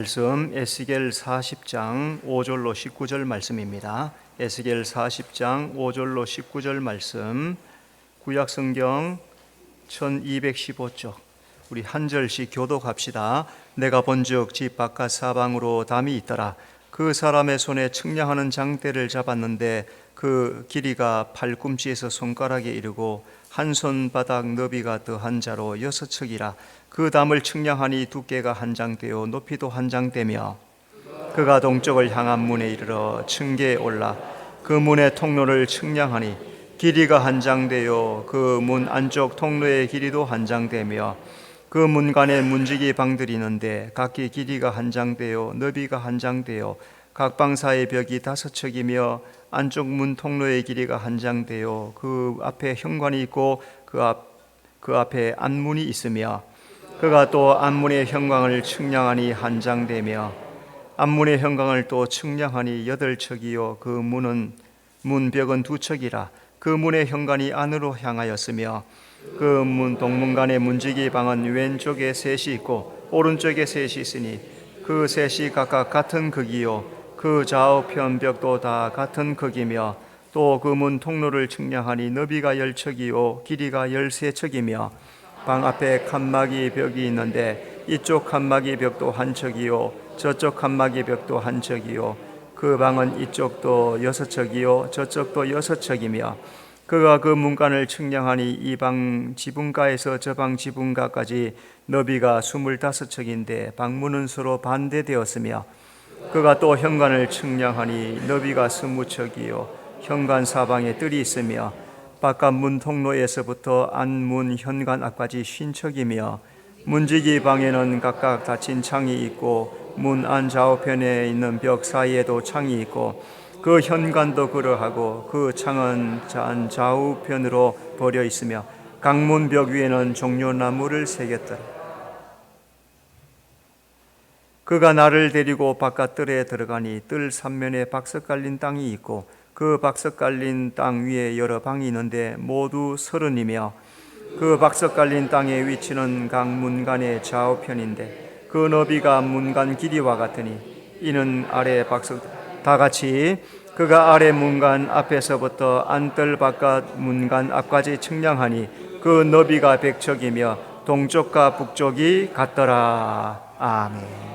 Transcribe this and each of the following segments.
말씀 에스겔 40장 5절로 19절 말씀입니다. 에스겔 40장 5절로 19절 말씀, 구약성경 1215쪽, 우리 한 절씩 교독합시다. 내가 본즉 집 바깥 사방으로 담이 있더라. 그 사람의 손에 측량하는 장대를 잡았는데 그 길이가 팔꿈치에서 손가락에 이르고 한 손바닥 너비가 더한 자로 6척이라. 그 담을 측량하니 두께가 한 장되어 높이도 한 장되며 그가 동쪽을 향한 문에 이르러 층계에 올라 그 문의 통로를 측량하니 길이가 한 장되어 그 문 안쪽 통로의 길이도 한 장되며 그 문간에 문지기 방들이 있는데 각기 길이가 한 장되어 너비가 한 장되어 각 방 사이 벽이 5척이며 안쪽 문 통로의 길이가 한 장되어 그 앞에 현관이 있고 그 앞에 안문이 있으며 그가 또 안문의 현광을 측량하니 한 장되며 안문의 현광을 또 측량하니 8척이요 그 문벽은 2척이라. 그 문의 현관이 안으로 향하였으며 그 문 동문간의 문지기 방은 왼쪽에 셋이 있고 오른쪽에 셋이 있으니 그 셋이 각각 같은 크기요 그 좌우편 벽도 다 같은 크기며 또 그 문 통로를 측량하니 너비가 10척이요 길이가 13척이며 방 앞에 칸막이 벽이 있는데 이쪽 칸막이 벽도 한 척이요 저쪽 칸막이 벽도 한 척이요 그 방은 이쪽도 6척이요 저쪽도 6척이며 그가 그 문간을 측량하니 이 방 지붕가에서 저 방 지붕가까지 너비가 25척인데 방문은 서로 반대되었으며 그가 또 현관을 측량하니 너비가 20척이요 현관 사방에 뜰이 있으며 바깥 문 통로에서부터 안문 현관 앞까지 50척이며 문지기 방에는 각각 닫힌 창이 있고 문 안 좌우편에 있는 벽 사이에도 창이 있고 그 현관도 그러하고 그 창은 좌우편으로 버려 있으며 각 문 벽 위에는 종려나무를 새겼더라. 그가 나를 데리고 바깥 뜰에 들어가니 뜰 삼면에 박석 깔린 땅이 있고 그 박석 깔린 땅 위에 여러 방이 있는데 모두 30이며 그 박석 깔린 땅의 위치는 각 문간의 좌우편인데 그 너비가 문간 길이와 같으니 이는 아래 박석 다 같이 그가 아래 문간 앞에서부터 안뜰 바깥 문간 앞까지 측량하니 그 너비가 100척이며 동쪽과 북쪽이 같더라. 아멘.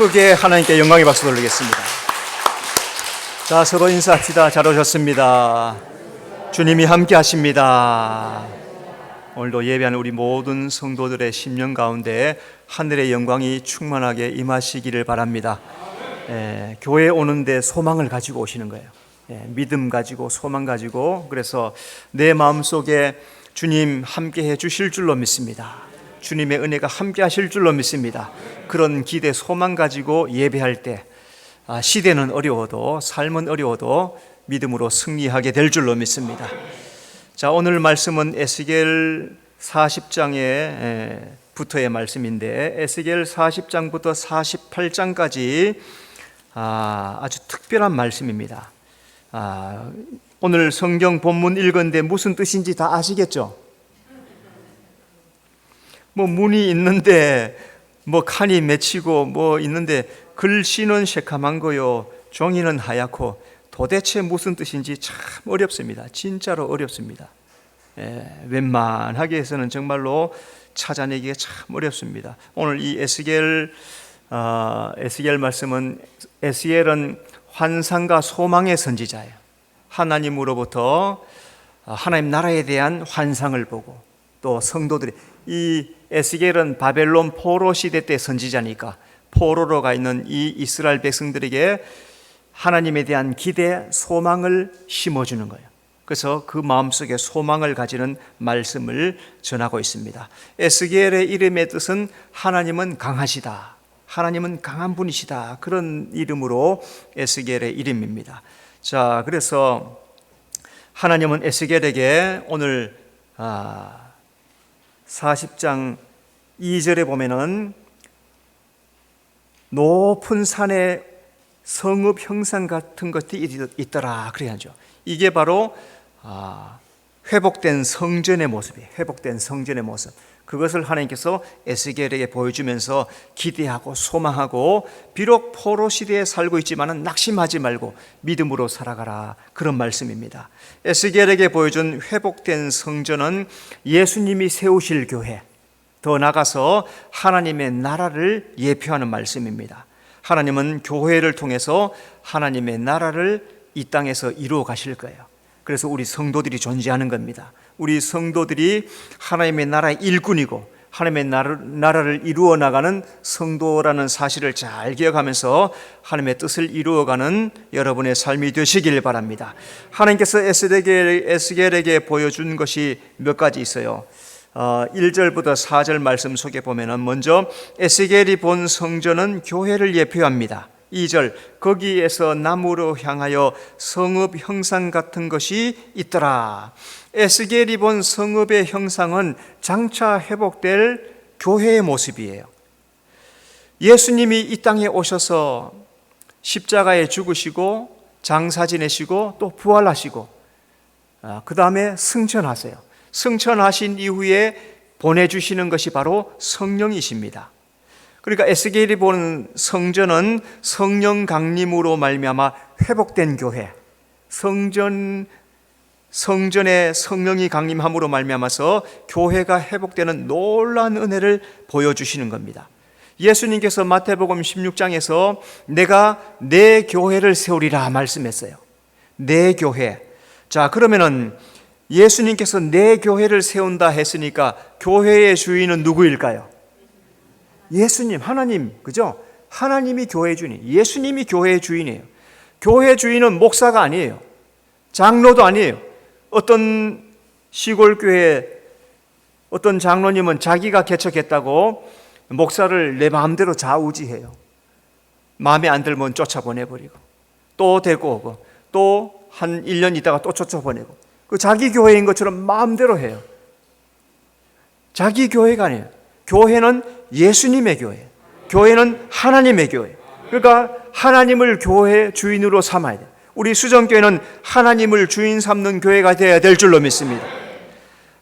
크게 하나님께 영광의 박수 돌리겠습니다. 자, 서로 인사합시다. 잘 오셨습니다. 주님이 함께 하십니다. 오늘도 예배하는 우리 모든 성도들의 심령 가운데 하늘의 영광이 충만하게 임하시기를 바랍니다. 교회에 오는데 소망을 가지고 오시는 거예요. 믿음 가지고, 소망 가지고. 그래서 내 마음속에 주님 함께 해 주실 줄로 믿습니다. 주님의 은혜가 함께 하실 줄로 믿습니다. 그런 기대, 소망 가지고 예배할 때 시대는 어려워도, 삶은 어려워도 믿음으로 승리하게 될 줄로 믿습니다. 자, 오늘 말씀은 에스겔 40장에 부터의 말씀인데, 에스겔 40장부터 48장까지 아주 특별한 말씀입니다. 오늘 성경 본문 읽었는데 무슨 뜻인지 다 아시겠죠? 뭐 문이 있는데, 뭐 칸이 맺히고 뭐 있는데, 글씨는 새카만 거요, 종이는 하얗고, 도대체 무슨 뜻인지 참 어렵습니다. 진짜로 어렵습니다. 웬만하게 해서는 정말로 찾아내기가 참 어렵습니다. 오늘 이 에스겔 말씀은, 에스겔은 환상과 소망의 선지자예요. 하나님으로부터 하나님 나라에 대한 환상을 보고, 또 성도들이, 이 에스겔은 바벨론 포로 시대 때 선지자니까 포로로 가 있는 이 이스라엘 백성들에게 하나님에 대한 기대, 소망을 심어주는 거예요. 그래서 그 마음속에 소망을 가지는 말씀을 전하고 있습니다. 에스겔의 이름의 뜻은 하나님은 강하시다, 하나님은 강한 분이시다, 그런 이름으로 에스겔의 이름입니다. 자, 그래서 하나님은 에스겔에게 오늘 40장 2절에 보면은 높은 산에 성읍 형상 같은 것들이 있더라 그래야죠. 이게 바로 회복된 성전의 모습이에요. 회복된 성전의 모습. 그것을 하나님께서 에스겔에게 보여주면서 기대하고 소망하고, 비록 포로 시대에 살고 있지만 낙심하지 말고 믿음으로 살아가라, 그런 말씀입니다. 에스겔에게 보여준 회복된 성전은 예수님이 세우실 교회, 더 나아가서 하나님의 나라를 예표하는 말씀입니다. 하나님은 교회를 통해서 하나님의 나라를 이 땅에서 이루어 가실 거예요. 그래서 우리 성도들이 존재하는 겁니다. 우리 성도들이 하나님의 나라의 일꾼이고 하나님의 나라를 이루어 나가는 성도라는 사실을 잘 기억하면서 하나님의 뜻을 이루어가는 여러분의 삶이 되시길 바랍니다. 하나님께서 에스겔에게 보여준 것이 몇 가지 있어요. 1절부터 4절 말씀 속에 보면은, 먼저 에스겔이 본 성전은 교회를 예표합니다. 2절, 거기에서 나무로 향하여 성읍 형상 같은 것이 있더라. 에스겔이 본 성읍의 형상은 장차 회복될 교회의 모습이에요. 예수님이 이 땅에 오셔서 십자가에 죽으시고 장사 지내시고 또 부활하시고 그 다음에 승천하세요. 승천하신 이후에 보내주시는 것이 바로 성령이십니다. 그러니까 에스겔이 보는 성전은 성령 강림으로 말미암아 회복된 교회, 성전에 성령이 강림함으로 말미암아서 교회가 회복되는 놀라운 은혜를 보여주시는 겁니다. 예수님께서 마태복음 16장에서 내가 내 교회를 세우리라 말씀했어요. 내 교회. 자, 그러면은 예수님께서 내 교회를 세운다 했으니까 교회의 주인은 누구일까요? 예수님, 하나님, 그죠? 하나님이 교회 주인, 예수님이 교회의 주인이에요. 교회 주인은 목사가 아니에요. 장로도 아니에요. 어떤 시골교회 어떤 장로님은 자기가 개척했다고 목사를 내 마음대로 좌우지해요. 마음에 안 들면 쫓아보내버리고, 또 데리고 오고, 또 한 1년 있다가 또 쫓아보내고, 그 자기 교회인 것처럼 마음대로 해요. 자기 교회가 아니에요. 교회는 예수님의 교회, 교회는 하나님의 교회. 그러니까 하나님을 교회 주인으로 삼아야 돼요. 우리 수정교회는 하나님을 주인 삼는 교회가 되어야 될 줄로 믿습니다.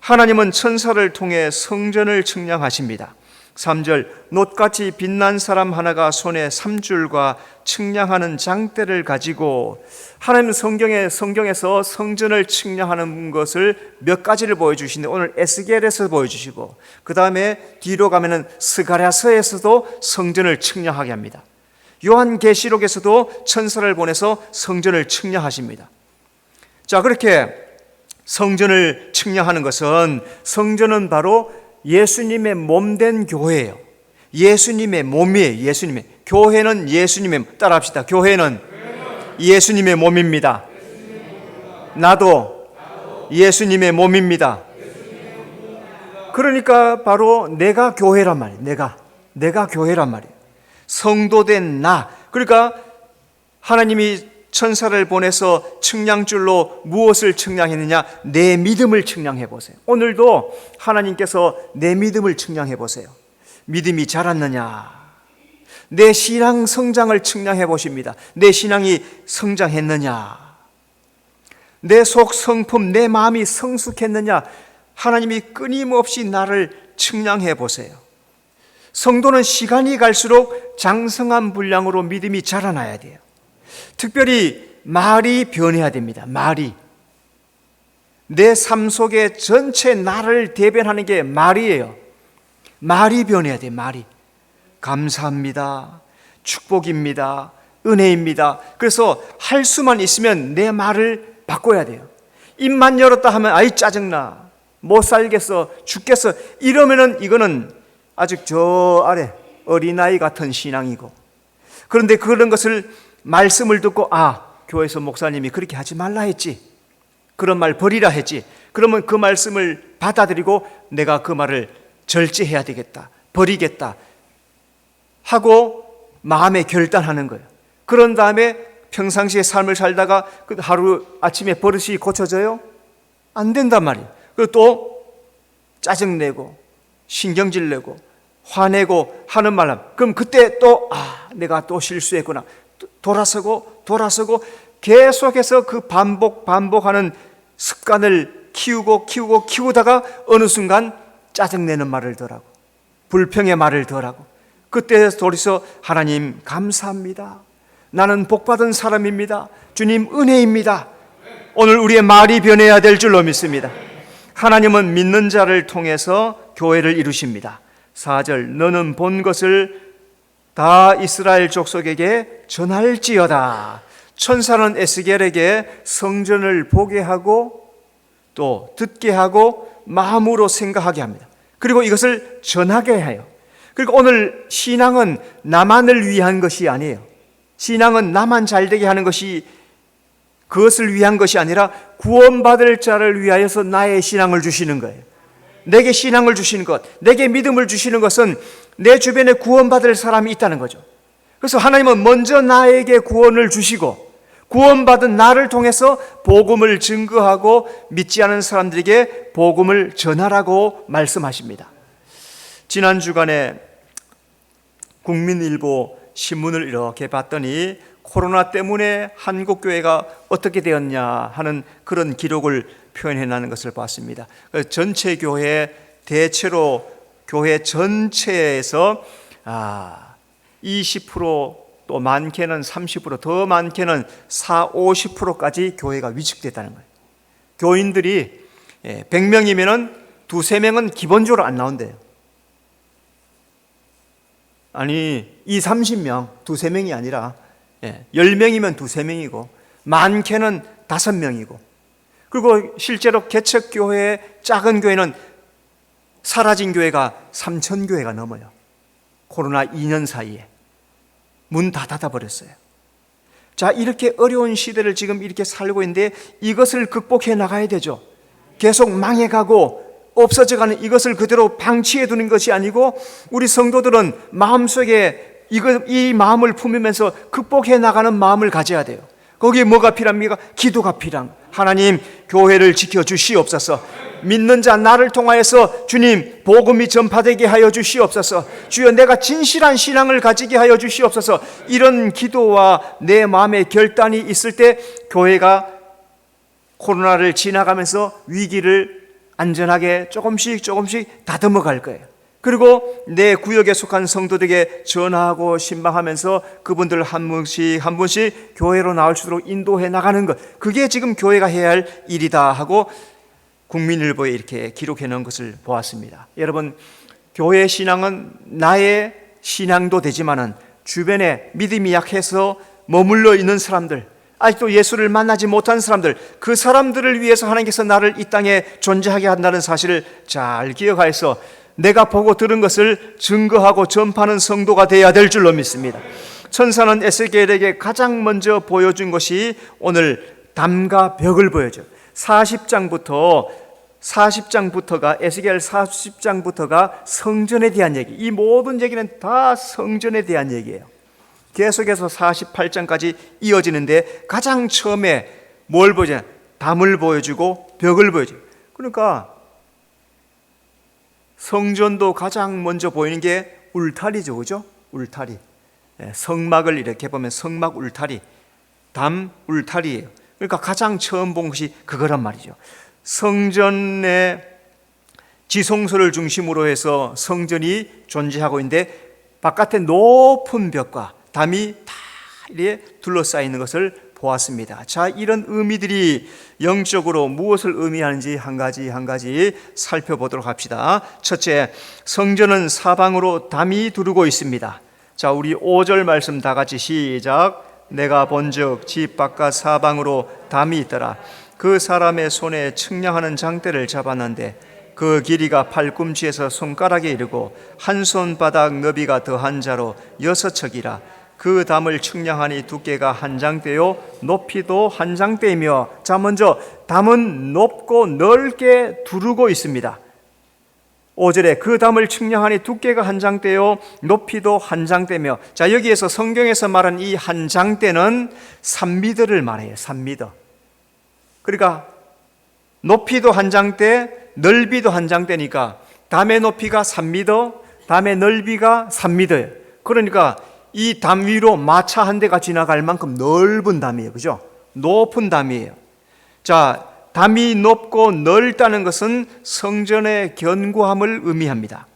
하나님은 천사를 통해 성전을 측량하십니다. 3절, 놋같이 빛난 사람 하나가 손에 3줄과 측량하는 장대를 가지고, 하나님 성경에서 성전을 측량하는 것을 몇 가지를 보여주시는데, 오늘 에스겔에서 보여주시고, 그 다음에 뒤로 가면은 스가랴서에서도 성전을 측량하게 합니다. 요한계시록에서도 천사를 보내서 성전을 측량하십니다. 자, 그렇게 성전을 측량하는 것은, 성전은 바로 예수님의 몸된 교회예요. 예수님의 몸이에요. 예수님의. 교회는 예수님의, 따라합시다. 교회는 예수님의 몸입니다. 나도 예수님의 몸입니다. 그러니까 바로 내가 교회란 말이에요. 내가 교회란 말이에요. 성도된 나. 그러니까 하나님이 천사를 보내서 측량줄로 무엇을 측량했느냐? 내 믿음을 측량해 보세요. 오늘도 하나님께서 내 믿음을 측량해 보세요. 믿음이 자랐느냐? 내 신앙 성장을 측량해 보십니다. 내 신앙이 성장했느냐? 내 속 성품, 내 마음이 성숙했느냐? 하나님이 끊임없이 나를 측량해 보세요. 성도는 시간이 갈수록 장성한 분량으로 믿음이 자라나야 돼요. 특별히 말이 변해야 됩니다. 말이. 내 삶 속에 전체 나를 대변하는 게 말이에요. 말이 변해야 돼요. 말이. 감사합니다. 축복입니다. 은혜입니다. 그래서 할 수만 있으면 내 말을 바꿔야 돼요. 입만 열었다 하면 아이 짜증나, 못 살겠어, 죽겠어, 이러면은 이거는 아직 저 아래 어린아이 같은 신앙이고, 그런데 그런 것을 말씀을 듣고 교회에서 목사님이 그렇게 하지 말라 했지, 그런 말 버리라 했지, 그러면 그 말씀을 받아들이고 내가 그 말을 절제해야 되겠다, 버리겠다 하고 마음에 결단하는 거예요. 그런 다음에 평상시에 삶을 살다가 그 하루 아침에 버릇이 고쳐져요? 안 된단 말이에요. 그리고 또 짜증내고 신경질 내고 화내고 하는 말 하면, 그럼 그때 또 내가 또 실수했구나, 돌아서고 계속해서 그 반복하는 습관을 키우다가 어느 순간 짜증내는 말을 덜 하고 불평의 말을 덜 하고, 그때 돌이서 하나님 감사합니다, 나는 복받은 사람입니다, 주님 은혜입니다. 오늘 우리의 말이 변해야 될 줄로 믿습니다. 하나님은 믿는 자를 통해서 교회를 이루십니다. 4절, 너는 본 것을 다 이스라엘 족속에게 전할지어다. 천사는 에스겔에게 성전을 보게 하고 또 듣게 하고 마음으로 생각하게 합니다. 그리고 이것을 전하게 해요. 그리고 오늘 신앙은 나만을 위한 것이 아니에요. 신앙은 나만 잘되게 하는 것이, 그것을 위한 것이 아니라 구원받을 자를 위하여서 나의 신앙을 주시는 거예요. 내게 신앙을 주시는 것, 내게 믿음을 주시는 것은 내 주변에 구원받을 사람이 있다는 거죠. 그래서 하나님은 먼저 나에게 구원을 주시고 구원받은 나를 통해서 복음을 증거하고 믿지 않은 사람들에게 복음을 전하라고 말씀하십니다. 지난 주간에 국민일보 신문을 이렇게 봤더니 코로나 때문에 한국교회가 어떻게 되었냐 하는 그런 기록을 표현해 놓은 것을 봤습니다. 전체 교회, 대체로 교회 전체에서 20%, 또 많게는 30%, 더 많게는 50%까지 교회가 위축됐다는 거예요. 교인들이 100명이면 두세 명은 기본적으로 안 나온대요. 아니 30명, 두세 명이 아니라 10명이면 두세 명이고 많게는 5명이고, 그리고 실제로 개척교회, 작은 교회는 사라진 교회가 3,000교회가 넘어요. 코로나 2년 사이에 문 다 닫아버렸어요. 자, 이렇게 어려운 시대를 지금 이렇게 살고 있는데 이것을 극복해 나가야 되죠. 계속 망해가고 없어져가는 이것을 그대로 방치해 두는 것이 아니고, 우리 성도들은 마음속에 이 마음을 품으면서 극복해 나가는 마음을 가져야 돼요. 거기에 뭐가 필요합니까? 기도가 필요한, 하나님 교회를 지켜주시옵소서. 믿는 자 나를 통하여서 주님 복음이 전파되게 하여 주시옵소서. 주여 내가 진실한 신앙을 가지게 하여 주시옵소서. 이런 기도와 내 마음의 결단이 있을 때 교회가 코로나를 지나가면서 위기를 안전하게 조금씩 다듬어 갈 거예요. 그리고 내 구역에 속한 성도들에게 전하고 신방하면서 그분들 한 분씩 교회로 나올 수 있도록 인도해 나가는 것, 그게 지금 교회가 해야 할 일이다 하고 국민일보에 이렇게 기록해 놓은 것을 보았습니다. 여러분, 교회 신앙은 나의 신앙도 되지만은 주변에 믿음이 약해서 머물러 있는 사람들, 아직도 예수를 만나지 못한 사람들, 그 사람들을 위해서 하나님께서 나를 이 땅에 존재하게 한다는 사실을 잘 기억하여서 내가 보고 들은 것을 증거하고 전파하는 성도가 되어야 될 줄로 믿습니다. 천사는 에스겔에게 가장 먼저 보여준 것이 오늘 담과 벽을 보여줘. 40장부터가 에스겔 40장부터가 성전에 대한 얘기. 이 모든 얘기는 다 성전에 대한 얘기예요. 계속해서 48장까지 이어지는데 가장 처음에 뭘 보여주냐? 담을 보여주고 벽을 보여줘. 그러니까 성전도 가장 먼저 보이는 게 울타리죠, 그죠? 울타리. 성막을 이렇게 보면 성막 울타리, 담 울타리예요. 그러니까 가장 처음 본 것이 그거란 말이죠. 성전의 지성소를 중심으로 해서 성전이 존재하고 있는데 바깥에 높은 벽과 담이 다 이렇게 둘러싸이는 것을 보았습니다. 자, 이런 의미들이 영적으로 무엇을 의미하는지 한 가지 살펴보도록 합시다. 첫째, 성전은 사방으로 담이 두르고 있습니다. 자, 우리 5절 말씀 다 같이 시작. 내가 본즉 집 바깥 사방으로 담이 있더라. 그 사람의 손에 측량하는 장대를 잡았는데 그 길이가 팔꿈치에서 손가락에 이르고 한 손바닥 너비가 더한 자로 6척이라. 그 담을 측량하니 두께가 한 장대요 높이도 한 장대이며. 자, 먼저 담은 높고 넓게 두르고 있습니다. 5절에 그 담을 측량하니 두께가 한 장대요 높이도 한 장대며. 자, 여기에서 성경에서 말한 이 한 장대는 3미터를 말해요. 3미터. 그러니까 높이도 한 장대, 넓이도 한 장대니까 담의 높이가 3미터, 담의 넓이가 3미터예요. 그러니까 이 담 위로 마차 한 대가 지나갈 만큼 넓은 담이에요. 그죠? 높은 담이에요. 자, 담이 높고 넓다는 것은 성전의 견고함을 의미합니다.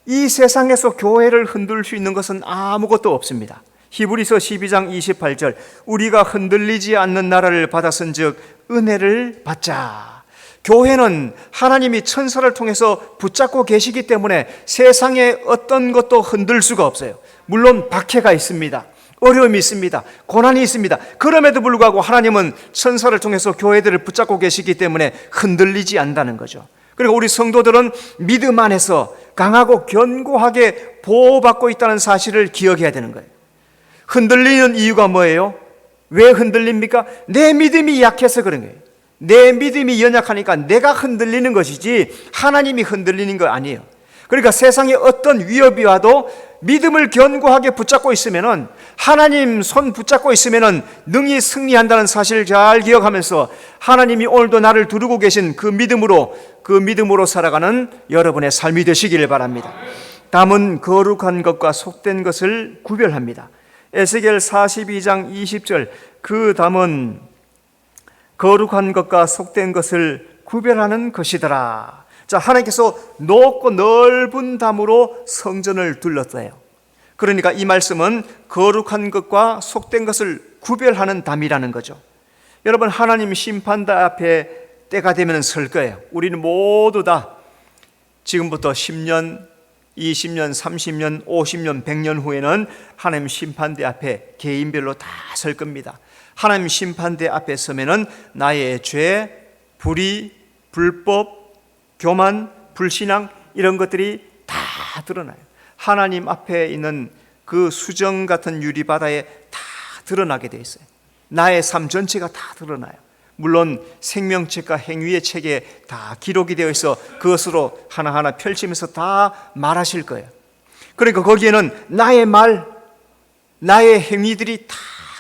이 세상에서 교회를 흔들 수 있는 것은 아무것도 없습니다. 히브리서 12장 28절 우리가 흔들리지 않는 나라를 받았은즉 은혜를 받자. 교회는 하나님이 천사를 통해서 붙잡고 계시기 때문에 세상에 어떤 것도 흔들 수가 없어요. 물론 박해가 있습니다. 어려움이 있습니다. 고난이 있습니다. 그럼에도 불구하고 하나님은 천사를 통해서 교회들을 붙잡고 계시기 때문에 흔들리지 않는다는 거죠. 그리고 우리 성도들은 믿음 안에서 강하고 견고하게 보호받고 있다는 사실을 기억해야 되는 거예요. 흔들리는 이유가 뭐예요? 왜 흔들립니까? 내 믿음이 약해서 그런 거예요. 내 믿음이 연약하니까 내가 흔들리는 것이지 하나님이 흔들리는 거 아니에요. 그러니까 세상에 어떤 위협이 와도 믿음을 견고하게 붙잡고 있으면은, 하나님 손 붙잡고 있으면은 능히 승리한다는 사실을 잘 기억하면서 하나님이 오늘도 나를 두르고 계신 그 믿음으로 살아가는 여러분의 삶이 되시기를 바랍니다. 담은 거룩한 것과 속된 것을 구별합니다. 에스겔 42장 20절 그 담은 거룩한 것과 속된 것을 구별하는 것이더라. 자, 하나님께서 높고 넓은 담으로 성전을 둘렀어요. 그러니까 이 말씀은 거룩한 것과 속된 것을 구별하는 담이라는 거죠. 여러분, 하나님 심판대 앞에 때가 되면 설 거예요. 우리는 모두 다 지금부터 10년, 20년, 30년, 50년, 100년 후에는 하나님 심판대 앞에 개인별로 다 설 겁니다. 하나님 심판대 앞에 서면은 나의 죄, 불의, 불법, 교만, 불신앙 이런 것들이 다 드러나요. 하나님 앞에 있는 그 수정 같은 유리바다에 다 드러나게 돼 있어요. 나의 삶 전체가 다 드러나요. 물론 생명책과 행위의 책에 다 기록이 되어 있어 그것으로 하나하나 펼치면서 다 말하실 거예요. 그러니까 거기에는 나의 말, 나의 행위들이 다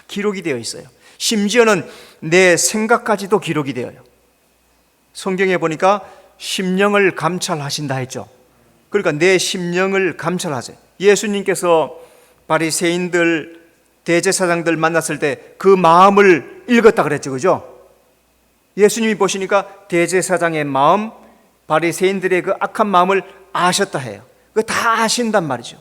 기록이 되어 있어요. 심지어는 내 생각까지도 기록이 되어요. 성경에 보니까 심령을 감찰하신다 했죠. 그러니까 내 심령을 감찰하세요. 예수님께서 바리새인들, 대제사장들 만났을 때 그 마음을 읽었다 그랬죠. 그죠? 예수님이 보시니까 대제사장의 마음, 바리새인들의 그 악한 마음을 아셨다 해요. 그거 다 아신단 말이죠.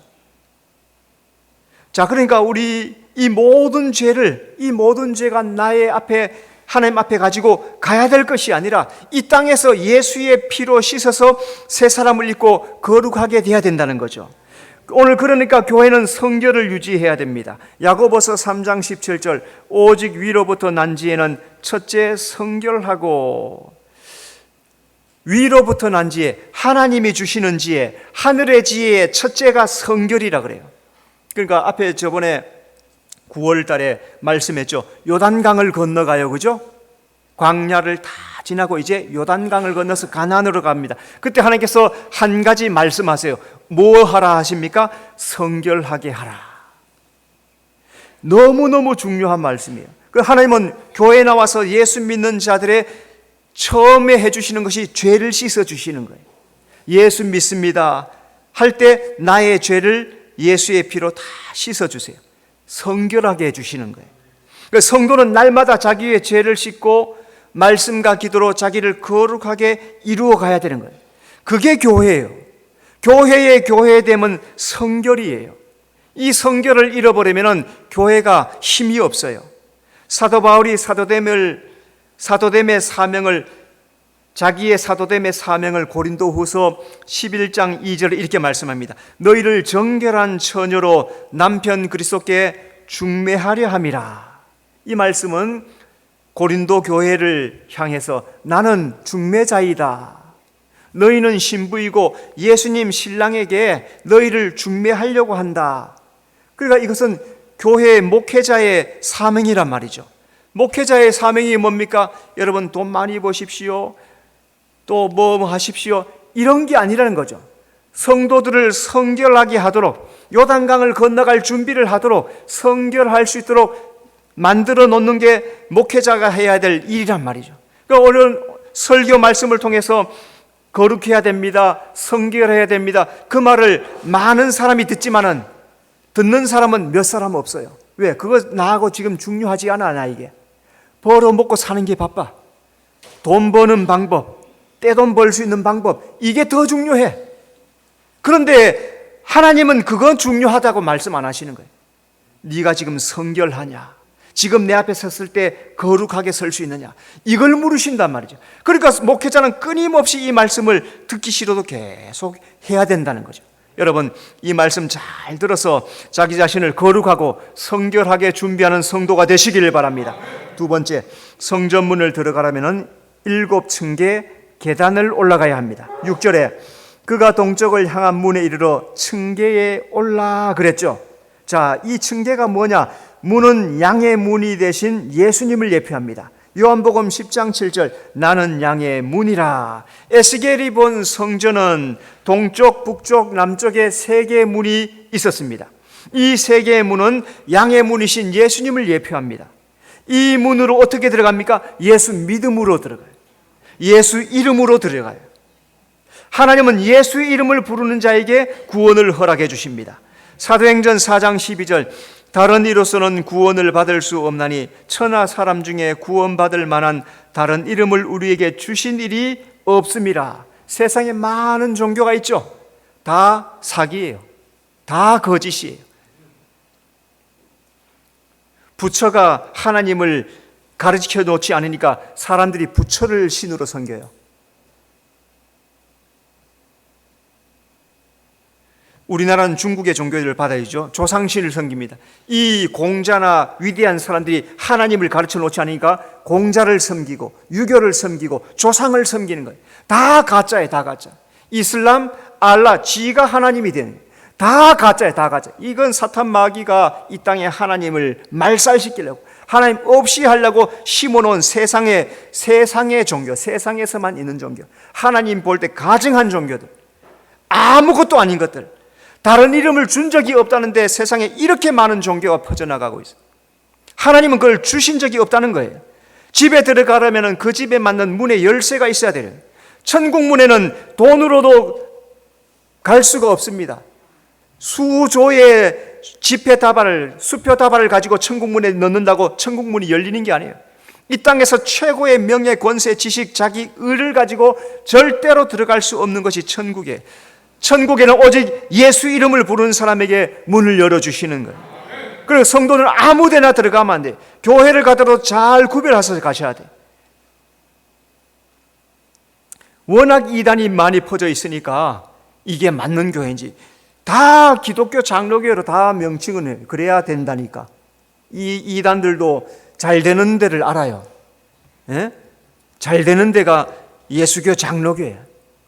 자, 그러니까 우리 이 모든 죄가 나의 앞에, 하나님 앞에 가지고 가야 될 것이 아니라 이 땅에서 예수의 피로 씻어서 새 사람을 입고 거룩하게 돼야 된다는 거죠. 오늘 그러니까 교회는 성결을 유지해야 됩니다. 야고보서 3장 17절 오직 위로부터 난 지혜는 첫째 성결하고, 위로부터 난 지혜, 하나님이 주시는 지혜, 하늘의 지혜의 첫째가 성결이라 그래요. 그러니까 앞에 저번에 9월 달에 말씀했죠. 요단강을 건너가요, 그죠? 광야를 다 지나고 이제 요단강을 건너서 가나안으로 갑니다. 그때 하나님께서 한 가지 말씀하세요. 뭐 하라 하십니까? 성결하게 하라. 너무너무 중요한 말씀이에요. 그 하나님은 교회에 나와서 예수 믿는 자들의 처음에 해주시는 것이 죄를 씻어주시는 거예요. 예수 믿습니다 할 때 나의 죄를 예수의 피로 다 씻어주세요. 성결하게 해주시는 거예요. 그러니까 성도는 날마다 자기의 죄를 씻고 말씀과 기도로 자기를 거룩하게 이루어 가야 되는 거예요. 그게 교회예요. 교회의 교회됨은 성결이에요. 이 성결을 잃어버리면 교회가 힘이 없어요. 사도 바울이 자기의 사도됨의 사명을 고린도후서 11장 2절에 이렇게 말씀합니다. 너희를 정결한 처녀로 남편 그리스도께 중매하려 함이라. 이 말씀은 고린도 교회를 향해서 나는 중매자이다. 너희는 신부이고 예수님 신랑에게 너희를 중매하려고 한다. 그러니까 이것은 교회의 목회자의 사명이란 말이죠. 목회자의 사명이 뭡니까? 여러분 돈 많이 버십시오. 또 뭐 하십시오. 이런 게 아니라는 거죠. 성도들을 성결하게 하도록, 요단강을 건너갈 준비를 하도록, 성결할 수 있도록 만들어 놓는 게 목회자가 해야 될 일이란 말이죠. 그러니까 오늘 설교 말씀을 통해서 거룩해야 됩니다, 성결해야 됩니다, 그 말을 많은 사람이 듣지만은 듣는 사람은 몇 사람 없어요. 왜? 그거 나하고 지금 중요하지 않아. 나에게 벌어먹고 사는 게 바빠. 돈 버는 방법, 떼돈 벌 수 있는 방법, 이게 더 중요해. 그런데 하나님은 그건 중요하다고 말씀 안 하시는 거예요. 네가 지금 성결하냐? 지금 내 앞에 섰을 때 거룩하게 설 수 있느냐? 이걸 물으신단 말이죠. 그러니까 목회자는 끊임없이 이 말씀을 듣기 싫어도 계속 해야 된다는 거죠. 여러분, 이 말씀 잘 들어서 자기 자신을 거룩하고 성결하게 준비하는 성도가 되시기를 바랍니다. 두 번째, 성전문을 들어가려면 7층계 계단을 올라가야 합니다. 6절에 그가 동쪽을 향한 문에 이르러 층계에 올라 그랬죠. 자, 이 층계가 뭐냐? 문은 양의 문이 되신 예수님을 예표합니다. 요한복음 10장 7절 나는 양의 문이라. 에스겔이 본 성전은 동쪽, 북쪽, 남쪽에 3개의 문이 있었습니다. 이 3개의 문은 양의 문이신 예수님을 예표합니다. 이 문으로 어떻게 들어갑니까? 예수 믿음으로 들어가요. 예수 이름으로 들어가요. 하나님은 예수 이름을 부르는 자에게 구원을 허락해 주십니다. 사도행전 4장 12절 다른 이로서는 구원을 받을 수 없나니 천하 사람 중에 구원받을 만한 다른 이름을 우리에게 주신 일이 없음이라. 세상에 많은 종교가 있죠. 다 사기예요. 다 거짓이에요. 부처가 하나님을 가르쳐 놓지 않으니까 사람들이 부처를 신으로 섬겨요. 우리나라는 중국의 종교를 받아야죠. 조상신을 섬깁니다. 이 공자나 위대한 사람들이 하나님을 가르쳐 놓지 않으니까 공자를 섬기고 유교를 섬기고 조상을 섬기는 거예요. 다 가짜예요. 다 가짜. 이슬람, 알라, 지가 하나님이 되는 거예요. 다 가짜예요. 다 가짜. 이건 사탄 마귀가 이 땅에 하나님을 말살시키려고, 하나님 없이 하려고 심어놓은 세상의 종교, 세상에서만 있는 종교, 하나님 볼 때 가증한 종교들, 아무것도 아닌 것들, 다른 이름을 준 적이 없다는데 세상에 이렇게 많은 종교가 퍼져나가고 있어요. 하나님은 그걸 주신 적이 없다는 거예요. 집에 들어가려면 그 집에 맞는 문에 열쇠가 있어야 돼요. 천국 문에는 돈으로도 갈 수가 없습니다. 수조의 수표 다발을 가지고 천국 문에 넣는다고 천국 문이 열리는 게 아니에요. 이 땅에서 최고의 명예, 권세, 지식, 자기 의를 가지고 절대로 들어갈 수 없는 것이 천국이에요. 천국에는 오직 예수 이름을 부르는 사람에게 문을 열어주시는 거예요. 그리고 성도는 아무 데나 들어가면 안 돼요. 교회를 가더라도 잘 구별해서 가셔야 돼요. 워낙 이단이 많이 퍼져 있으니까 이게 맞는 교회인지, 다 기독교 장로교로 다 명칭을 해요. 그래야 된다니까. 이 이단들도 잘 되는 데를 알아요. 예? 잘 되는 데가 예수교 장로교예요.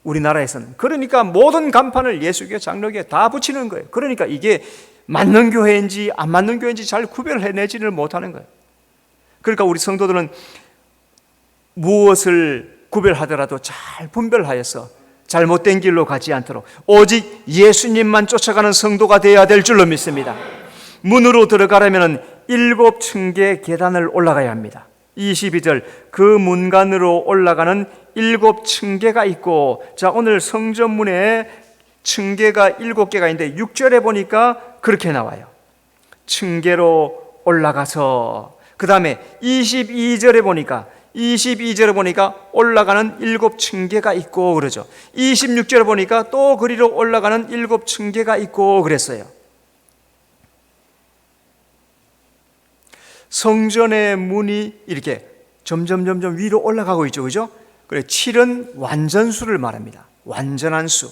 우리나라에서는. 그러니까 모든 간판을 예수교 장로교에 다 붙이는 거예요. 그러니까 이게 맞는 교회인지 안 맞는 교회인지 잘 구별해내지를 못하는 거예요. 그러니까 우리 성도들은 무엇을 구별하더라도 잘 분별하여서 잘못된 길로 가지 않도록 오직 예수님만 쫓아가는 성도가 되어야 될 줄로 믿습니다. 문으로 들어가려면 7층계 계단을 올라가야 합니다. 22절, 그 문간으로 올라가는 7층계가 있고, 자, 오늘 성전문에 층계가 7개가 있는데 6절에 보니까 그렇게 나와요. 층계로 올라가서, 그 다음에 22절에 보니까 올라가는 7층계가 있고 그러죠. 26절에 보니까 또 그리로 올라가는 7층계가 있고 그랬어요. 성전의 문이 이렇게 점점 위로 올라가고 있죠. 그죠? 그래, 7은 완전수를 말합니다. 완전한 수.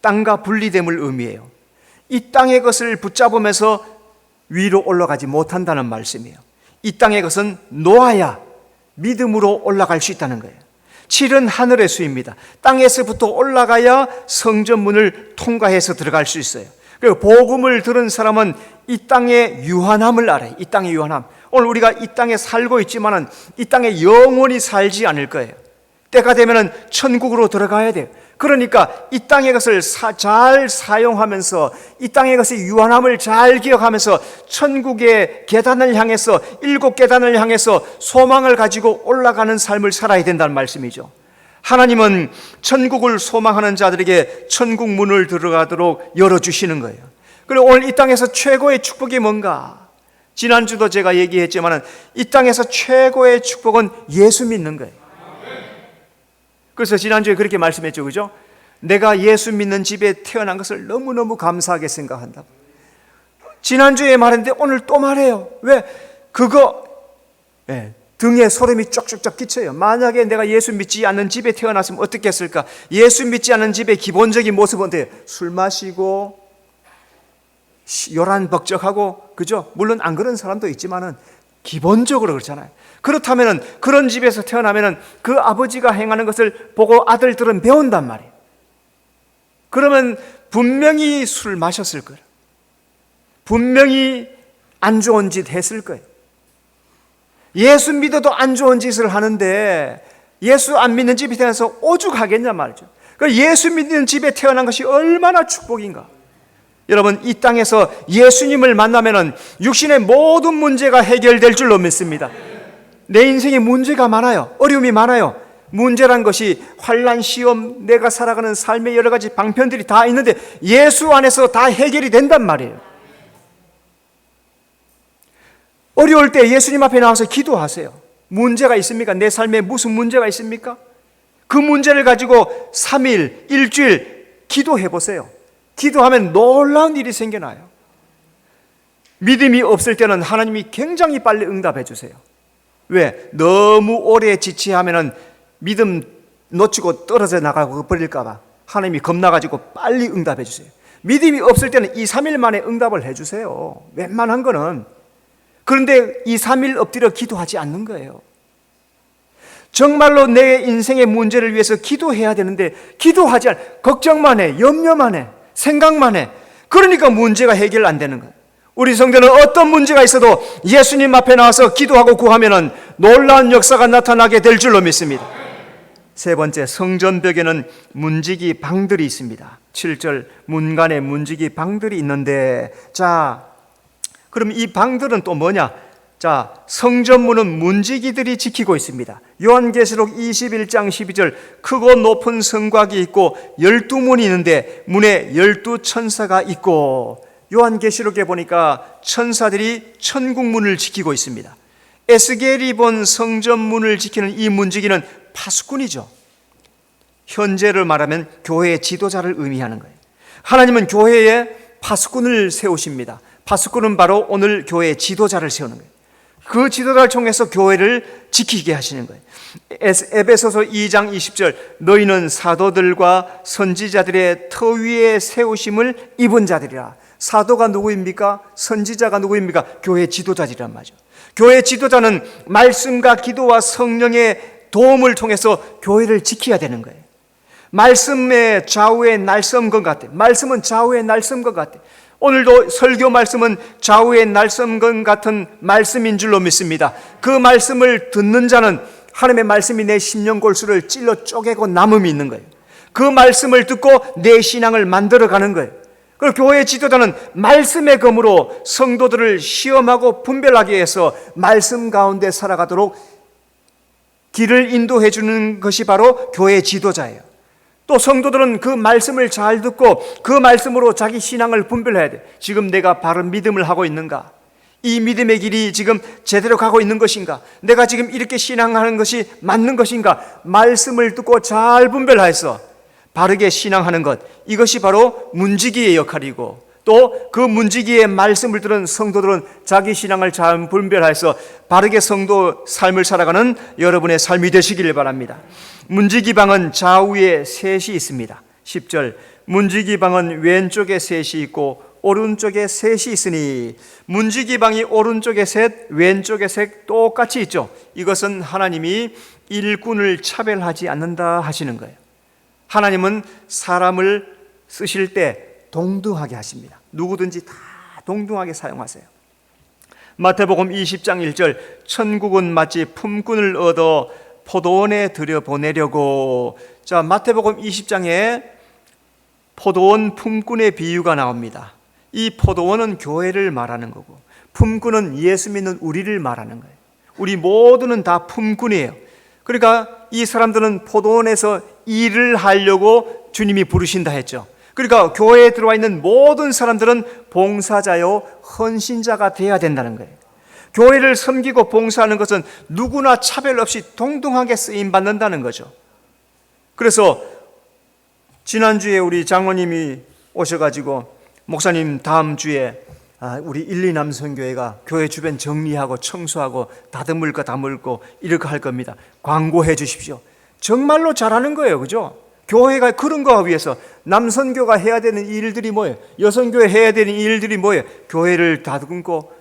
땅과 분리됨을 의미해요. 이 땅의 것을 붙잡으면서 위로 올라가지 못한다는 말씀이에요. 이 땅의 것은 놓아야 믿음으로 올라갈 수 있다는 거예요. 7은 하늘의 수입니다. 땅에서부터 올라가야 성전문을 통과해서 들어갈 수 있어요. 그리고 복음을 들은 사람은 이 땅의 유한함을 알아요. 이 땅의 유한함. 오늘 우리가 이 땅에 살고 있지만은 이 땅에 영원히 살지 않을 거예요. 때가 되면은 천국으로 들어가야 돼요. 그러니까 이 땅의 것을 잘 사용하면서 이 땅의 것의 유한함을 잘 기억하면서 천국의 계단을 향해서 7계단을 향해서 소망을 가지고 올라가는 삶을 살아야 된다는 말씀이죠. 하나님은 천국을 소망하는 자들에게 천국 문을 들어가도록 열어주시는 거예요. 그리고 오늘 이 땅에서 최고의 축복이 뭔가? 지난주도 제가 얘기했지만 이 땅에서 최고의 축복은 예수 믿는 거예요. 그래서 지난주에 그렇게 말씀했죠. 그죠? 내가 예수 믿는 집에 태어난 것을 너무너무 감사하게 생각한다. 지난주에 말했는데 오늘 또 말해요. 왜? 그거 등에 소름이 쪽쪽쪽 끼쳐요. 만약에 내가 예수 믿지 않는 집에 태어났으면 어떻게 했을까? 예수 믿지 않는 집의 기본적인 모습은 어때요? 술 마시고 요란벅적하고, 그죠? 물론 안 그런 사람도 있지만은 기본적으로 그렇잖아요. 그렇다면은 그런 집에서 태어나면은 그 아버지가 행하는 것을 보고 아들들은 배운단 말이에요. 그러면 분명히 술 마셨을 거예요. 분명히 안 좋은 짓 했을 거예요. 예수 믿어도 안 좋은 짓을 하는데 예수 안 믿는 집에 태어나서 오죽하겠냐 말이죠. 예수 믿는 집에 태어난 것이 얼마나 축복인가. 여러분, 이 땅에서 예수님을 만나면은 육신의 모든 문제가 해결될 줄로 믿습니다. 내 인생에 문제가 많아요. 어려움이 많아요. 문제란 것이 환난, 시험, 내가 살아가는 삶의 여러 가지 방편들이 다 있는데 예수 안에서 다 해결이 된단 말이에요. 어려울 때 예수님 앞에 나와서 기도하세요. 문제가 있습니까? 내 삶에 무슨 문제가 있습니까? 그 문제를 가지고 3일, 일주일 기도해 보세요. 기도하면 놀라운 일이 생겨나요. 믿음이 없을 때는 하나님이 굉장히 빨리 응답해 주세요. 왜? 너무 오래 지체하면은 믿음 놓치고 떨어져 나가고 버릴까 봐 하나님이 겁나가지고 빨리 응답해 주세요. 믿음이 없을 때는 2, 3일 만에 응답을 해 주세요. 웬만한 거는. 그런데 2, 3일 엎드려 기도하지 않는 거예요. 정말로 내 인생의 문제를 위해서 기도해야 되는데 기도하지 않아. 걱정만 해, 염려만 해, 생각만 해. 그러니까 문제가 해결 안 되는 거예요. 우리 성도는 어떤 문제가 있어도 예수님 앞에 나와서 기도하고 구하면은 놀라운 역사가 나타나게 될 줄로 믿습니다. 세 번째, 성전벽에는 문지기 방들이 있습니다. 7절, 문간에 문지기 방들이 있는데, 자, 그럼 이 방들은 또 뭐냐? 자, 성전문은 문지기들이 지키고 있습니다. 요한계시록 21장 12절, 크고 높은 성곽이 있고 12문이 있는데 문에 12천사가 있고, 요한계시록에 보니까 천사들이 천국문을 지키고 있습니다. 에스겔이 본 성전문을 지키는 이 문지기는 파수꾼이죠. 현재를 말하면 교회의 지도자를 의미하는 거예요. 하나님은 교회에 파수꾼을 세우십니다. 파수꾼은 바로 오늘 교회의 지도자를 세우는 거예요. 그 지도자를 통해서 교회를 지키게 하시는 거예요. 에베소서 2장 20절, 너희는 사도들과 선지자들의 터 위에 세우심을 입은 자들이라. 사도가 누구입니까? 선지자가 누구입니까? 교회 지도자들이란 말이죠. 교회 지도자는 말씀과 기도와 성령의 도움을 통해서 교회를 지켜야 되는 거예요. 말씀의 좌우에 날선 것 같아. 말씀은 좌우에 날선 것 같아. 오늘도 설교 말씀은 좌우에 날선 것 같은 말씀인 줄로 믿습니다. 그 말씀을 듣는 자는 하나님의 말씀이 내 심령골수를 찔러 쪼개고 남음이 있는 거예요. 그 말씀을 듣고 내 신앙을 만들어가는 거예요. 그리고 교회 지도자는 말씀의 검으로 성도들을 시험하고 분별하게 해서 말씀 가운데 살아가도록 길을 인도해 주는 것이 바로 교회 지도자예요. 또 성도들은 그 말씀을 잘 듣고 그 말씀으로 자기 신앙을 분별해야 돼. 지금 내가 바른 믿음을 하고 있는가? 이 믿음의 길이 지금 제대로 가고 있는 것인가? 내가 지금 이렇게 신앙하는 것이 맞는 것인가? 말씀을 듣고 잘 분별해서 바르게 신앙하는 것, 이것이 바로 문지기의 역할이고, 또 그 문지기의 말씀을 들은 성도들은 자기 신앙을 잘 분별해서 바르게 성도 삶을 살아가는 여러분의 삶이 되시길 바랍니다. 문지기방은 좌우에 셋이 있습니다. 10절, 문지기방은 왼쪽에 셋이 있고 오른쪽에 셋이 있으니, 문지기방이 오른쪽에 셋, 왼쪽에 셋 똑같이 있죠. 이것은 하나님이 일꾼을 차별하지 않는다 하시는 거예요. 하나님은 사람을 쓰실 때 동등하게 하십니다. 누구든지 다 동등하게 사용하세요. 마태복음 20장 1절, 천국은 마치 품꾼을 얻어 포도원에 들여보내려고. 자, 마태복음 20장에 포도원 품꾼의 비유가 나옵니다. 이 포도원은 교회를 말하는 거고, 품꾼은 예수 믿는 우리를 말하는 거예요. 우리 모두는 다 품꾼이에요. 그러니까 이 사람들은 포도원에서 일을 하려고 주님이 부르신다 했죠. 그러니까 교회에 들어와 있는 모든 사람들은 봉사자요 헌신자가 돼야 된다는 거예요. 교회를 섬기고 봉사하는 것은 누구나 차별 없이 동등하게 쓰임 받는다는 거죠. 그래서 지난주에 우리 장로님이 오셔가지고, 목사님 다음 주에 우리 1, 2남 선교회가 교회 주변 정리하고 청소하고 다듬을 거 다물고 이렇게 할 겁니다. 광고해 주십시오. 정말로 잘하는 거예요, 그죠? 교회가 그런 거 위해서 남선교가 해야 되는 일들이 뭐예요? 여선교회 해야 되는 일들이 뭐예요? 교회를 다듬고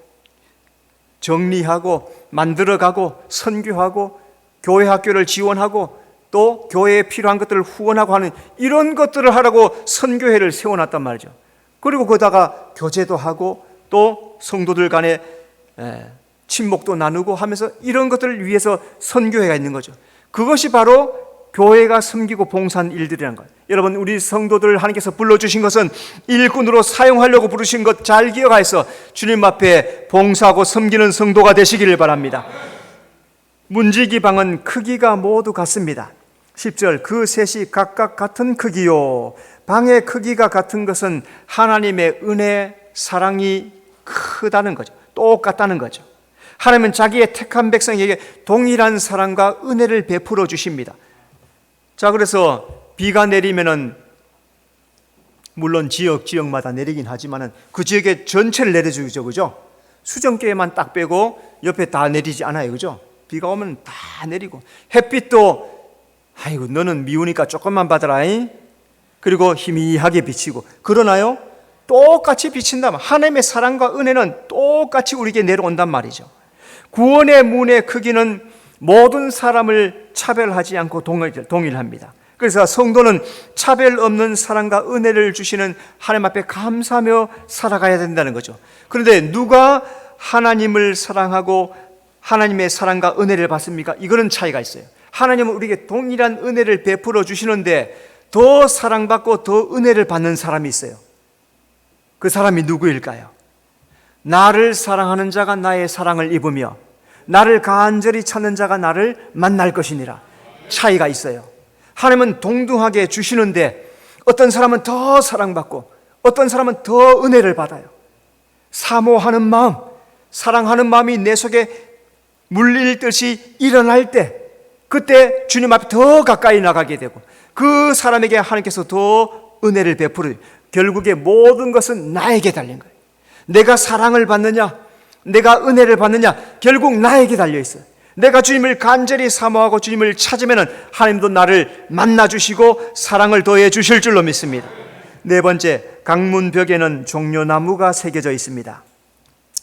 정리하고 만들어가고 선교하고 교회 학교를 지원하고 또 교회에 필요한 것들을 후원하고 하는 이런 것들을 하라고 선교회를 세워놨단 말이죠. 그리고 거기다가 교제도 하고 또 성도들 간에 친목도 나누고 하면서 이런 것들을 위해서 선교회가 있는 거죠. 그것이 바로 교회가 섬기고 봉사한 일들이라는 거예요. 여러분, 우리 성도들 하나님께서 불러주신 것은 일꾼으로 사용하려고 부르신 것 잘 기억하여서 주님 앞에 봉사하고 섬기는 성도가 되시기를 바랍니다. 문지기방은 크기가 모두 같습니다. 10절, 그 셋이 각각 같은 크기요. 방의 크기가 같은 것은 하나님의 은혜, 사랑이 크다는 거죠. 똑같다는 거죠. 하나님은 자기의 택한 백성에게 동일한 사랑과 은혜를 베풀어 주십니다. 자, 그래서 비가 내리면은 물론 지역마다 내리긴 하지만은 그 지역에 전체를 내려주죠, 그죠? 수정교회만 딱 빼고 옆에 다 내리지 않아요, 그죠? 비가 오면 다 내리고, 햇빛도 아이고 너는 미우니까 조금만 받아라, 그리고 희미하게 비치고, 그러나요? 똑같이 비친다. 하나님의 사랑과 은혜는 똑같이 우리에게 내려온단 말이죠. 구원의 문의 크기는 모든 사람을 차별하지 않고 동일합니다. 그래서 성도는 차별 없는 사랑과 은혜를 주시는 하나님 앞에 감사하며 살아가야 된다는 거죠. 그런데 누가 하나님을 사랑하고 하나님의 사랑과 은혜를 받습니까? 이거는 차이가 있어요. 하나님은 우리에게 동일한 은혜를 베풀어 주시는데 더 사랑받고 더 은혜를 받는 사람이 있어요. 그 사람이 누구일까요? 나를 사랑하는 자가 나의 사랑을 입으며 나를 간절히 찾는 자가 나를 만날 것이니라. 차이가 있어요. 하나님은 동등하게 주시는데 어떤 사람은 더 사랑받고 어떤 사람은 더 은혜를 받아요. 사모하는 마음, 사랑하는 마음이 내 속에 물밀듯이 일어날 때, 그때 주님 앞에 더 가까이 나가게 되고 그 사람에게 하나님께서 더 은혜를 베풀어요. 결국에 모든 것은 나에게 달린 거예요. 내가 사랑을 받느냐, 내가 은혜를 받느냐? 결국 나에게 달려있어요. 내가 주님을 간절히 사모하고 주님을 찾으면 하나님도 나를 만나주시고 사랑을 더해 주실 줄로 믿습니다. 네 번째, 강문벽에는 종려나무가 새겨져 있습니다.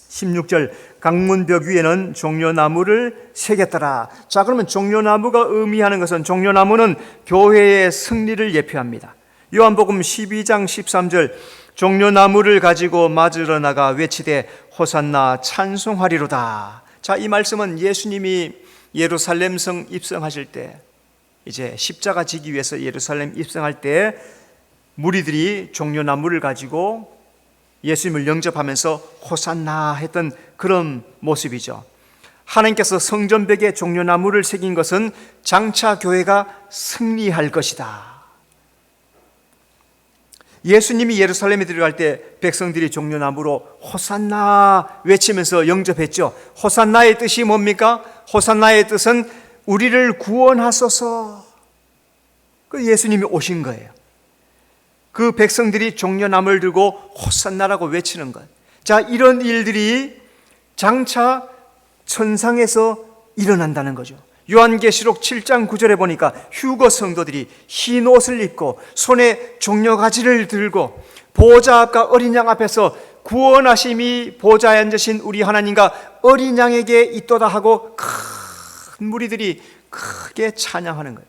16절, 강문벽 위에는 종려나무를 새겼더라. 자, 그러면 종려나무가 의미하는 것은, 종려나무는 교회의 승리를 예표합니다. 요한복음 12장 13절, 종려나무를 가지고 맞으러 나가 외치되 호산나 찬송하리로다. 자, 이 말씀은 예수님이 예루살렘 성 입성하실 때, 이제 십자가 지기 위해서 예루살렘 입성할 때 무리들이 종려나무를 가지고 예수님을 영접하면서 호산나 했던 그런 모습이죠. 하나님께서 성전벽에 종려나무를 새긴 것은 장차 교회가 승리할 것이다. 예수님이 예루살렘에 들어갈 때 백성들이 종려나무로 호산나 외치면서 영접했죠. 호산나의 뜻이 뭡니까? 호산나의 뜻은 우리를 구원하소서. 그 예수님이 오신 거예요. 그 백성들이 종려나무를 들고 호산나라고 외치는 것. 자, 이런 일들이 장차 천상에서 일어난다는 거죠. 요한계시록 7장 9절에 보니까 휴거 성도들이 흰 옷을 입고 손에 종려가지를 들고 보호자 앞과 어린 양 앞에서 구원하심이 보호자에 앉으신 우리 하나님과 어린 양에게 있도다 하고 큰 무리들이 크게 찬양하는 거예요.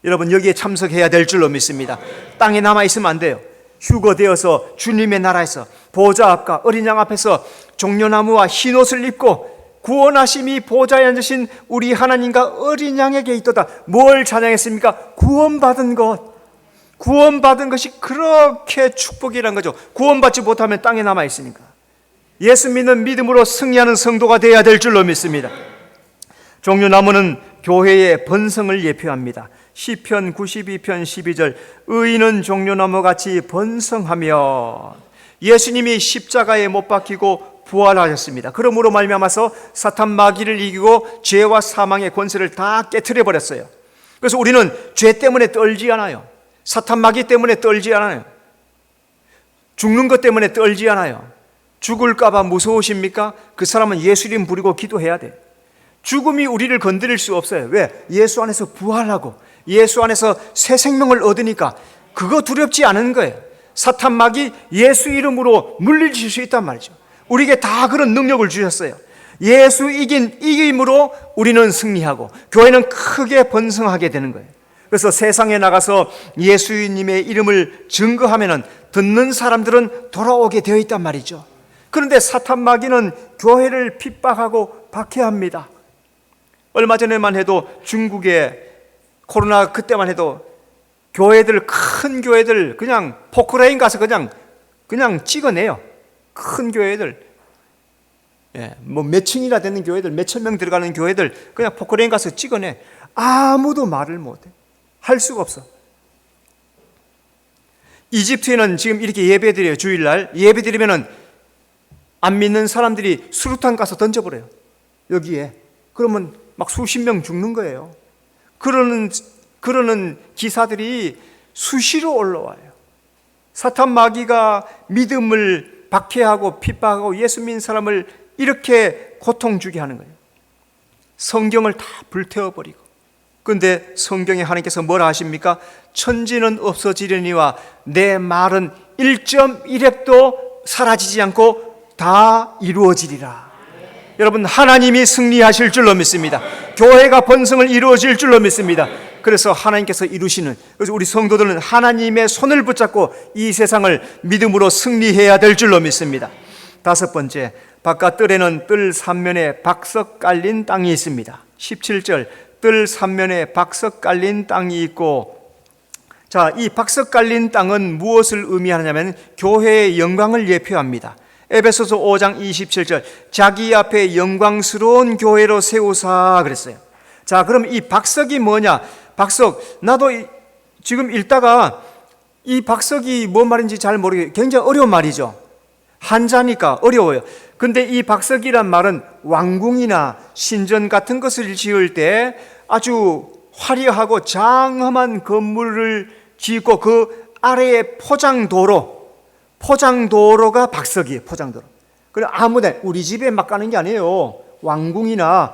여러분, 여기에 참석해야 될 줄로 믿습니다. 땅에 남아있으면 안 돼요. 휴거되어서 주님의 나라에서 보호자 앞과 어린 양 앞에서 종려나무와 흰 옷을 입고 구원하심이 보좌에 앉으신 우리 하나님과 어린 양에게 있도다. 뭘 찬양했습니까? 구원받은 것. 구원받은 것이 그렇게 축복이란 거죠. 구원받지 못하면 땅에 남아있으니까. 예수 믿는 믿음으로 승리하는 성도가 되어야 될 줄로 믿습니다. 종려나무는 교회의 번성을 예표합니다. 시편 92편 12절, 의인은 종려나무같이 번성하며. 예수님이 십자가에 못 박히고 부활하셨습니다. 그러므로 말미암아서 사탄 마귀를 이기고 죄와 사망의 권세를 다 깨트려 버렸어요. 그래서 우리는 죄 때문에 떨지 않아요. 사탄 마귀 때문에 떨지 않아요. 죽는 것 때문에 떨지 않아요. 죽을까 봐 무서우십니까? 그 사람은 예수 이름 부르고 기도해야 돼요. 죽음이 우리를 건드릴 수 없어요. 왜? 예수 안에서 부활하고 예수 안에서 새 생명을 얻으니까 그거 두렵지 않은 거예요. 사탄 마귀 예수 이름으로 물리칠 수 있단 말이죠. 우리에게 다 그런 능력을 주셨어요. 예수 이김으로 우리는 승리하고 교회는 크게 번성하게 되는 거예요. 그래서 세상에 나가서 예수님의 이름을 증거하면 듣는 사람들은 돌아오게 되어 있단 말이죠. 그런데 사탄 마귀는 교회를 핍박하고 박해합니다. 얼마 전에만 해도 중국에 코로나 그때만 해도 교회들, 큰 교회들 그냥 포크레인 가서 그냥 찍어내요. 큰 교회들, 뭐 몇 층이나 되는 교회들, 몇천 명 들어가는 교회들 그냥 포크레인 가서 찍어내. 아무도 말을 못해. 할 수가 없어. 이집트에는 지금 이렇게 예배드려요. 주일날 예배드리면은 안 믿는 사람들이 수류탄 가서 던져버려요. 여기에. 그러면 막 수십 명 죽는 거예요. 그러는 기사들이 수시로 올라와요. 사탄 마귀가 믿음을 박해하고 핍박하고 예수 믿는 사람을 이렇게 고통 주게 하는 거예요. 성경을 다 불태워버리고. 그런데 성경에 하나님께서 뭐라 하십니까? 천지는 없어지려니와 내 말은 1.1획도 사라지지 않고 다 이루어지리라. 여러분, 하나님이 승리하실 줄로 믿습니다. 교회가 번성을 이루어질 줄로 믿습니다. 그래서 하나님께서 이루시는, 그래서 우리 성도들은 하나님의 손을 붙잡고 이 세상을 믿음으로 승리해야 될 줄로 믿습니다. 다섯 번째, 바깥뜰에는 뜰 3면에 박석 깔린 땅이 있습니다. 17절, 뜰 3면에 박석 깔린 땅이 있고, 자, 이 박석 깔린 땅은 무엇을 의미하냐면 교회의 영광을 예표합니다. 에베소서 5장 27절, 자기 앞에 영광스러운 교회로 세우사 그랬어요. 자, 그럼 이 박석이 뭐냐? 박석, 나도 지금 읽다가 이 박석이 뭔 말인지 잘 모르겠어요. 굉장히 어려운 말이죠. 한자니까 어려워요. 근데 이 박석이란 말은 왕궁이나 신전 같은 것을 지을 때 아주 화려하고 장엄한 건물을 짓고 그 아래에 포장도로가 박석이에요. 포장도로. 그래 아무데 우리 집에 막 까는 게 아니에요. 왕궁이나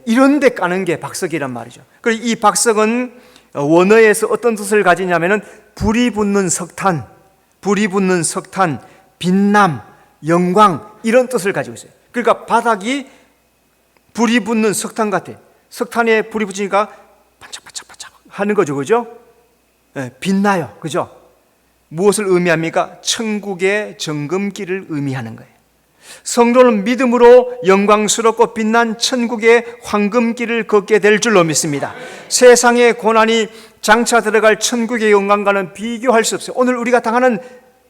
이런 데 까는 게 박석이란 말이죠. 그리고 이 박석은 원어에서 어떤 뜻을 가지냐면은 불이 붙는 석탄, 빛남, 영광 이런 뜻을 가지고 있어요. 그러니까 바닥이 불이 붙는 석탄 같아. 석탄에 불이 붙으니까 반짝반짝반짝 하는 거죠, 그죠? 빛나요, 그죠? 무엇을 의미합니까? 천국의 정금길을 의미하는 거예요. 성도는 믿음으로 영광스럽고 빛난 천국의 황금길을 걷게 될 줄로 믿습니다. 세상의 고난이 장차 들어갈 천국의 영광과는 비교할 수 없어요. 오늘 우리가 당하는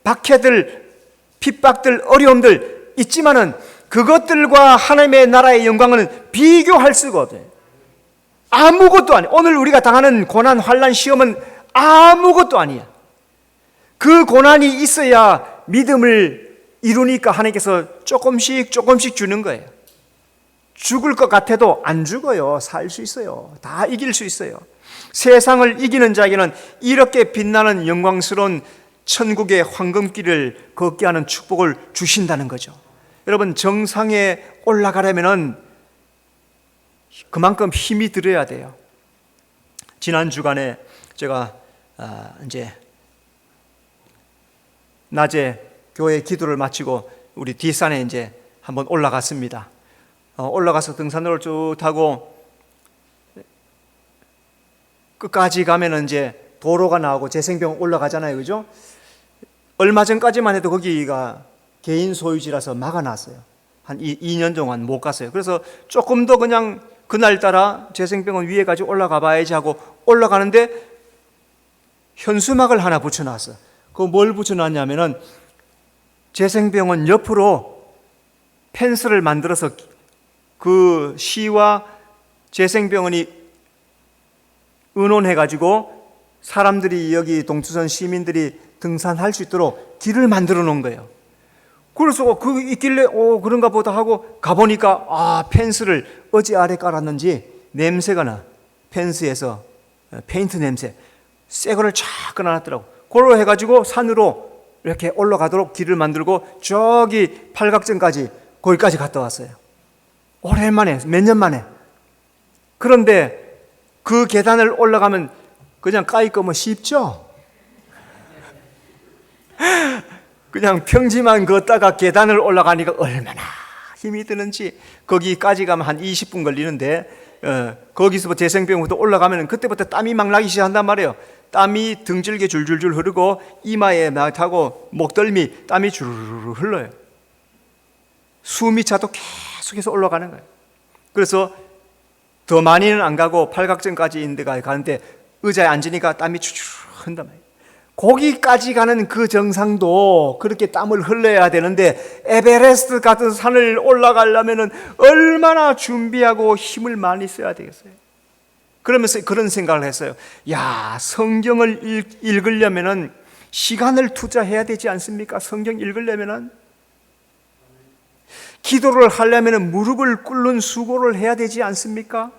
박해들, 핍박들, 어려움들 있지만은 그것들과 하나님의 나라의 영광은 비교할 수가 없어요. 아무것도 아니에요. 오늘 우리가 당하는 고난, 환난, 시험은 아무것도 아니에요. 그 고난이 있어야 믿음을 이루니까 하나님께서 조금씩 주는 거예요. 죽을 것 같아도 안 죽어요. 살 수 있어요. 다 이길 수 있어요. 세상을 이기는 자에게는 이렇게 빛나는 영광스러운 천국의 황금길을 걷게 하는 축복을 주신다는 거죠. 여러분, 정상에 올라가려면 그만큼 힘이 들어야 돼요. 지난 주간에 제가 이제 낮에 교회 기도를 마치고 우리 뒷산에 이제 한번 올라갔습니다. 올라가서 등산로를 쭉 타고 끝까지 가면은 이제 도로가 나오고 재생병 올라가잖아요, 그죠? 얼마 전까지만 해도 거기가 개인 소유지라서 막아놨어요. 한 2년 동안 못 갔어요. 그래서 조금 더 그냥 그날따라 재생병원 위에 가지고 올라가 봐야지 하고 올라가는데 현수막을 하나 붙여놨어요. 그거 뭘 붙여놨냐면은 재생병원 옆으로 펜스를 만들어서 그 시와 재생병원이 의논해가지고 사람들이 여기 동투선 시민들이 등산할 수 있도록 길을 만들어 놓은 거예요. 그래서 그 있길래 그런가 보다 하고 가보니까 펜스를 어찌 아래 깔았는지 냄새가 나. 펜스에서 페인트 냄새 새 거를 쫙 끊어놨더라고. 그걸로 해가지고 산으로 이렇게 올라가도록 길을 만들고 저기 팔각정까지 거기까지 갔다 왔어요. 오랜만에, 몇 년 만에. 그런데 그 계단을 올라가면 그냥 까이꺼면 쉽죠? 그냥 평지만 걷다가 계단을 올라가니까 얼마나 힘이 드는지. 거기까지 가면 한 20분 걸리는데 거기서부터 재생병원부터 올라가면 그때부터 땀이 막 나기 시작한단 말이에요. 땀이 등줄기에 줄줄줄 흐르고 이마에 막 타고 목덜미 땀이 주르르 흘러요. 숨이 차도 계속해서 올라가는 거예요. 그래서 더 많이는 안 가고 팔각정까지 있는 데가 가는데 의자에 앉으니까 땀이 주르르 흔단 말이에요. 거기까지 가는 그 정상도 그렇게 땀을 흘려야 되는데 에베레스트 같은 산을 올라가려면 얼마나 준비하고 힘을 많이 써야 되겠어요. 그러면서 그런 생각을 했어요. 야, 성경을 읽으려면 시간을 투자해야 되지 않습니까? 성경 읽으려면 기도를 하려면 무릎을 꿇는 수고를 해야 되지 않습니까?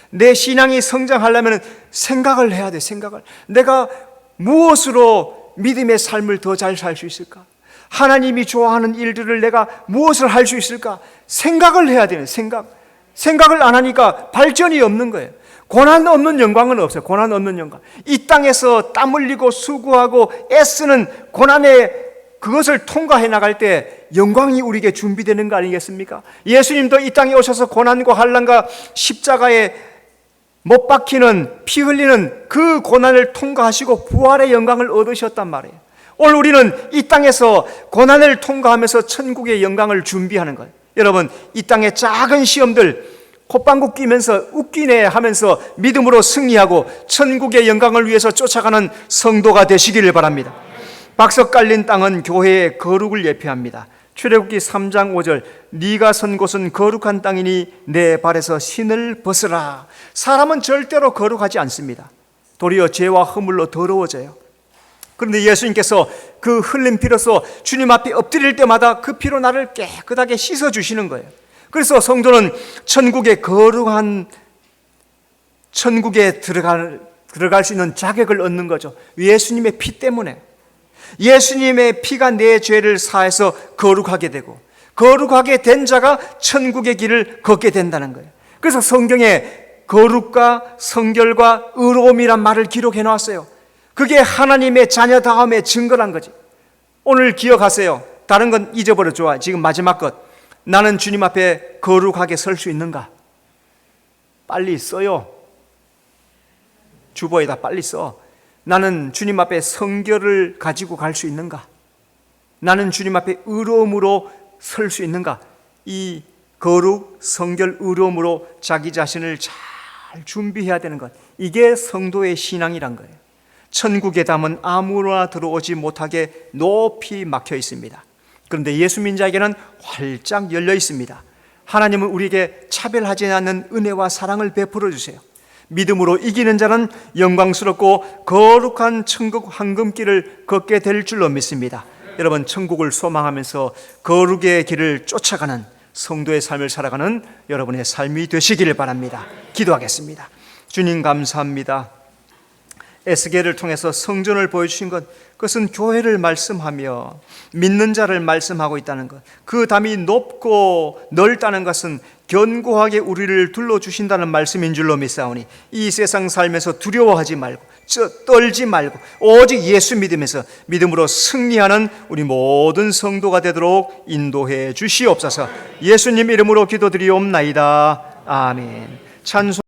내 신앙이 성장하려면 생각을 해야 돼. 생각을. 내가 무엇으로 믿음의 삶을 더 잘 살 수 있을까? 하나님이 좋아하는 일들을 내가 무엇을 할 수 있을까? 생각을 해야 되는 생각을 안 하니까 발전이 없는 거예요. 고난 없는 영광은 없어요. 고난 없는 영광. 이 땅에서 땀 흘리고 수고하고 애쓰는 고난의 그것을 통과해 나갈 때 영광이 우리에게 준비되는 거 아니겠습니까? 예수님도 이 땅에 오셔서 고난과 환난과 십자가에 못 박히는 피 흘리는 그 고난을 통과하시고 부활의 영광을 얻으셨단 말이에요. 오늘 우리는 이 땅에서 고난을 통과하면서 천국의 영광을 준비하는 거예요. 여러분, 이 땅의 작은 시험들 콧방구 끼면서 웃기네 하면서 믿음으로 승리하고 천국의 영광을 위해서 쫓아가는 성도가 되시기를 바랍니다. 박석 깔린 땅은 교회의 거룩을 예표합니다. 출애굽기 3장 5절, 네가 선 곳은 거룩한 땅이니 내 발에서 신을 벗으라. 사람은 절대로 거룩하지 않습니다. 도리어 죄와 허물로 더러워져요. 그런데 예수님께서 그 흘린 피로서 주님 앞에 엎드릴 때마다 그 피로 나를 깨끗하게 씻어주시는 거예요. 그래서 성도는 천국의 거룩한 천국에 들어갈 수 있는 자격을 얻는 거죠. 예수님의 피 때문에. 예수님의 피가 내 죄를 사해서 거룩하게 되고 거룩하게 된 자가 천국의 길을 걷게 된다는 거예요. 그래서 성경에 거룩과 성결과 의로움이란 말을 기록해 놓았어요. 그게 하나님의 자녀다움의 증거란 거지. 오늘 기억하세요. 다른 건 잊어버려 좋아. 지금 마지막 것. 나는 주님 앞에 거룩하게 설 수 있는가? 빨리 써요. 주보에다 빨리 써. 나는 주님 앞에 성결을 가지고 갈 수 있는가? 나는 주님 앞에 의로움으로 설 수 있는가? 이 거룩, 성결, 의로움으로 자기 자신을 잘 준비해야 되는 것. 이게 성도의 신앙이란 거예요. 천국의 담은 아무나 들어오지 못하게 높이 막혀 있습니다. 그런데 예수 믿는 자에게는 활짝 열려 있습니다. 하나님은 우리에게 차별하지 않는 은혜와 사랑을 베풀어 주세요. 믿음으로 이기는 자는 영광스럽고 거룩한 천국 황금길을 걷게 될 줄로 믿습니다. 여러분, 천국을 소망하면서 거룩의 길을 쫓아가는 성도의 삶을 살아가는 여러분의 삶이 되시기를 바랍니다. 기도하겠습니다. 주님 감사합니다. 에스겔을 통해서 성전을 보여주신 것, 그것은 교회를 말씀하며 믿는 자를 말씀하고 있다는 것, 그 담이 높고 넓다는 것은 견고하게 우리를 둘러주신다는 말씀인 줄로 믿사오니 이 세상 살면서 두려워하지 말고 떨지 말고 오직 예수 믿으면서 믿음으로 승리하는 우리 모든 성도가 되도록 인도해 주시옵소서. 예수님 이름으로 기도드리옵나이다. 아멘. 찬송